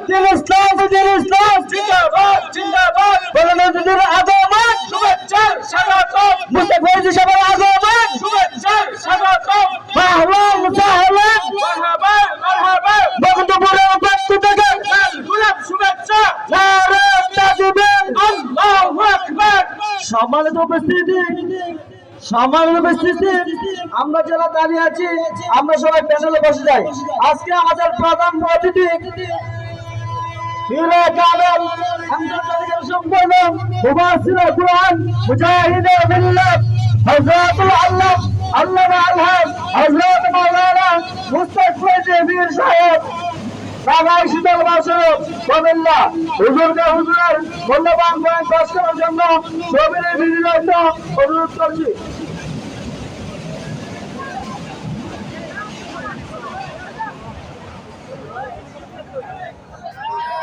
দিন ইসলাম জিন্দাবাদ জিন্দাবাদ বলনদীর আগমন শুভেচ্ছার স্বাগতম মুস্তাফা ফৈজি সাহেবের আগমন শুভেচ্ছার স্বাগতম আহলান সাহলান মারহাবা মারহাবা বন্ধুপুরের পক্ষ থেকে লাল গোলাপ শুভেচ্ছা নারে তাকবীর আল্লাহু আকবার সম্মানিত উপস্থিতি আমরা যারা দাঁড়িয়ে আছি আমরা সবাই প্যানেলে বসে যাই আজকে আমাদের প্রধান অতিথি হিরে কামেল আন্তর্জাতিক সম্পন্ন মুফাসসির কুরআন মুজাহিদে মিল্লাত হযরতুল আল্লাহ আল্লামা আলহাজ হযরত মাওলানা মুস্তাফা ফৈজি সাহেব বাগাই শীতল বাসর কুমিল্লা হুজুরকে হুজুরের মূল্যবান বয়ান পেশ করার জন্য সবিনয় বিনীত অনুরোধ করছি।